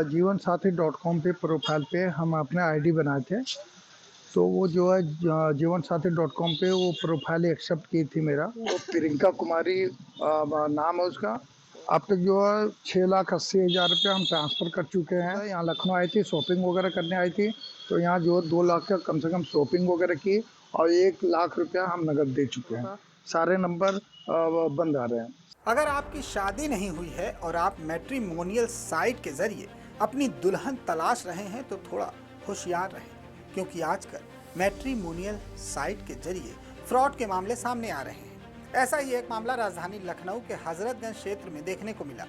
जीवन साथी dot com पे प्रोफाइल पे हम अपने आईडी बनाए थे। तो वो जो है जीवन साथी डॉट कॉम पे वो प्रोफाइल एक्सेप्ट की थी मेरा। वो प्रियंका कुमारी नाम है उसका। अब तक जो है 6,80,000 रुपये हम ट्रांसफ़र कर चुके हैं। यहाँ लखनऊ आई थी, शॉपिंग वगैरह करने आई थी। तो यहाँ जो है 2 लाख का कम से कम शॉपिंग वगैरह की और 1 लाख रुपया हम नगद दे चुके हैं। सारे नंबर बंद आ रहे हैं। अगर आपकी शादी नहीं हुई है और आप मैट्रिमोनियल साइट के जरिए अपनी दुल्हन तलाश रहे हैं तो थोड़ा होशियार रहें, क्योंकि आजकल मैट्रिमोनियल साइट के जरिए फ्रॉड के मामले सामने आ रहे हैं। ऐसा ही एक मामला राजधानी लखनऊ के हजरतगंज क्षेत्र में देखने को मिला,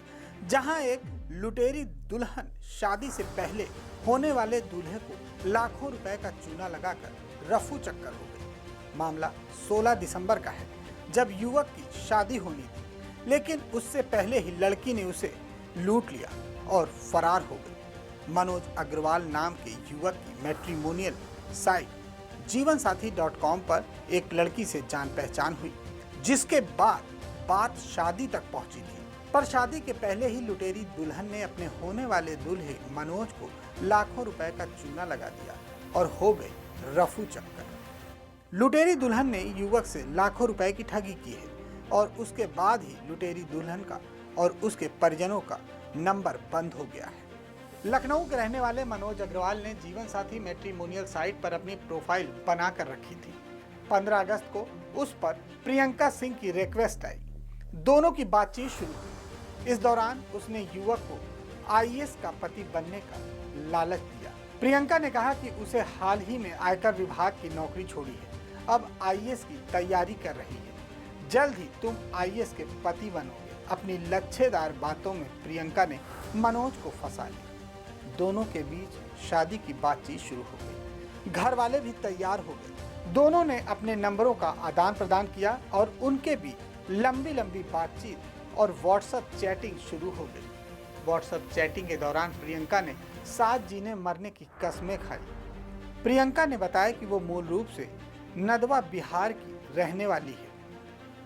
जहां एक लुटेरी दुल्हन शादी से पहले होने वाले दूल्हे को लाखों रुपए का चूना लगाकर रफू चक्कर हो गई। मामला 16 दिसंबर का है, जब युवक की शादी होनी थी, लेकिन उससे पहले ही लड़की ने उसे लूट लिया और फरार हो गई। मनोज अग्रवाल नाम के युवक की मैट्रिमोनियल साइट जीवनसाथी.com पर एक लड़की से जान पहचान हुई, जिसके बाद बात शादी तक पहुंची थी। पर शादी के पहले ही लुटेरी दुल्हन ने अपने होने वाले दूल्हे मनोज को लाखों रुपए का चूना लगा दिया और हो गई रफू चक्कर। लुटेरी दुल्हन ने युवक से लाखों रुपए की ठगी की है और उसके बाद ही लुटेरी दुल्हन का और उसके परिजनों का नंबर बंद हो गया है। लखनऊ के रहने वाले मनोज अग्रवाल ने जीवन साथी मैट्रिमोनियल साइट पर अपनी प्रोफाइल बना कर रखी थी। 15 अगस्त को उस पर प्रियंका सिंह की रिक्वेस्ट आई। दोनों की बातचीत शुरू हुई। इस दौरान उसने युवक को आईएएस का पति बनने का लालच दिया। प्रियंका ने कहा कि उसे हाल ही में आयकर विभाग की नौकरी छोड़ी है, अब आईएएस की तैयारी कर रही है, जल्द ही तुम आईएएस के पति बनोगे। अपनी लच्छेदार बातों में प्रियंका ने मनोज को फंसा लिया। दोनों के बीच शादी की बातचीत शुरू हो गई। घर वाले भी तैयार हो गए। दोनों ने अपने नंबरों का आदान प्रदान किया और उनके बीच लंबी लंबी बातचीत और व्हाट्सएप चैटिंग शुरू हो गई। व्हाट्सएप चैटिंग के दौरान प्रियंका ने साथ जीने मरने की कस्में खाई। प्रियंका ने बताया कि वो मूल रूप से नदवा बिहार की रहने वाली है।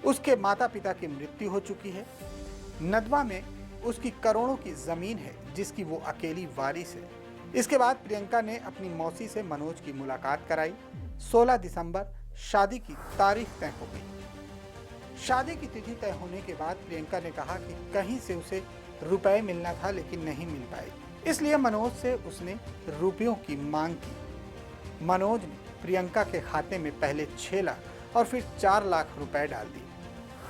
उसके माता पिता की मृत्यु हो चुकी है। नदवा में उसकी करोड़ों की जमीन है, जिसकी वो अकेली वारिस है। इसके बाद प्रियंका ने अपनी मौसी से मनोज की मुलाकात कराई। 16 दिसंबर शादी की तारीख तय हो गई। शादी की तिथि तय होने के बाद प्रियंका ने कहा कि कहीं से उसे रुपए मिलना था, लेकिन नहीं मिल पाए, इसलिए मनोज से उसने रुपयों की मांग की। मनोज ने प्रियंका के खाते में पहले 6 लाख और फिर 4 लाख रुपए डाल दिए।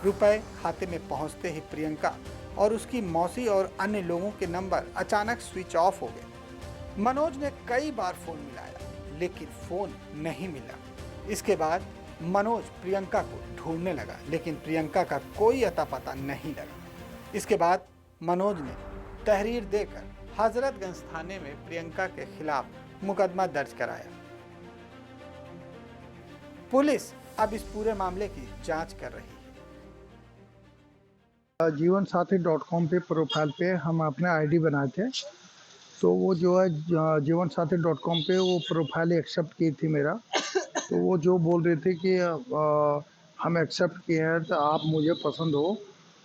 रुपए खाते में पहुंचते ही प्रियंका और उसकी मौसी और अन्य लोगों के नंबर अचानक स्विच ऑफ हो गए। मनोज ने कई बार फोन मिलाया, लेकिन फोन नहीं मिला। इसके बाद मनोज प्रियंका को ढूंढने लगा, लेकिन प्रियंका का कोई अता पता नहीं लगा। इसके बाद मनोज ने तहरीर देकर हजरतगंज थाने में प्रियंका के खिलाफ मुकदमा दर्ज कराया। पुलिस अब इस पूरे मामले की जांच कर रही है। जीवन साथी डॉट कॉम पे प्रोफाइल पे हम अपने आईडी बनाए थे। तो वो जो है जीवन साथी डॉट कॉम पे वो प्रोफाइल एक्सेप्ट की थी मेरा। तो वो जो बोल रहे थे कि हम एक्सेप्ट किए हैं, तो आप मुझे पसंद हो,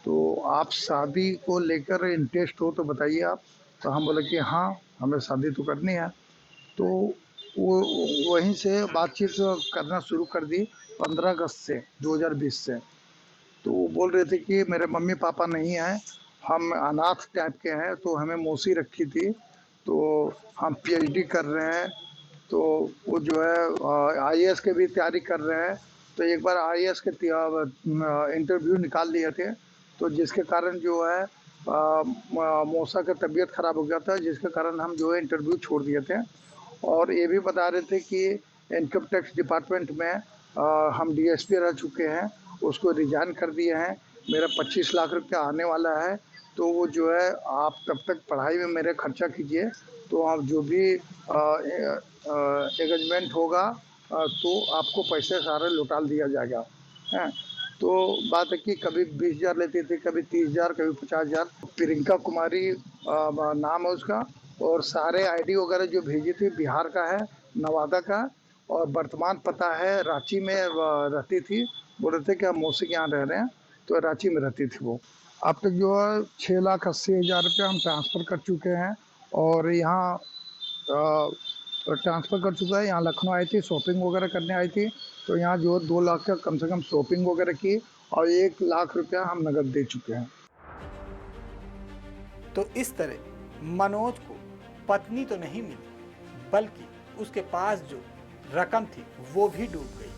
तो आप शादी को लेकर इंटरेस्ट हो तो बताइए आप। तो हम बोले कि हाँ, हमें शादी तो करनी है। तो वो वहीं से बातचीत करना शुरू कर दी 15 अगस्त से 2020 से। तो वो बोल रहे थे कि मेरे मम्मी पापा नहीं हैं, हम अनाथ टाइप के हैं, तो हमें मौसी रखी थी, तो हम पीएचडी कर रहे हैं, तो वो जो है आईएएस के भी तैयारी कर रहे हैं। तो एक बार आईएएस के इंटरव्यू निकाल लिए थे, तो जिसके कारण जो है मौसा का तबीयत ख़राब हो गया था, जिसके कारण हम जो है इंटरव्यू छोड़ दिए थे। और ये भी बता रहे थे कि इनकम टैक्स डिपार्टमेंट में हम डीएसपी रह चुके हैं, उसको रिजाइन कर दिए हैं। मेरा 25 लाख रुपया आने वाला है, तो वो जो है आप तब तक पढ़ाई में मेरे खर्चा कीजिए, तो आप जो भी एंगेजमेंट होगा तो आपको पैसे सारे लौटा दिया जाएगा। हैं, तो बात है कि कभी 20,000 लेती थी, कभी 30,000, कभी 50,000। प्रियंका कुमारी नाम है उसका। और सारे आईडी वगैरह जो भेजी थी बिहार का है, नवादा का, और वर्तमान पता है रांची में रहती थी। बोल रहे थे कि हम मौसी के यहाँ रह रहे हैं, तो रांची में रहती थी वो। अब तक जो है 6,80,000 रुपये हम ट्रांसफ़र कर चुके हैं और यहाँ ट्रांसफ़र कर चुका है। यहाँ लखनऊ आई थी, शॉपिंग वगैरह करने आई थी, तो यहाँ जो 2 लाख का कम से कम शॉपिंग वगैरह की और 1 लाख रुपया हम नकद दे चुके हैं। तो इस तरह मनोज को पत्नी तो नहीं मिली, बल्कि उसके पास जो रकम थी वो भी डूब गई।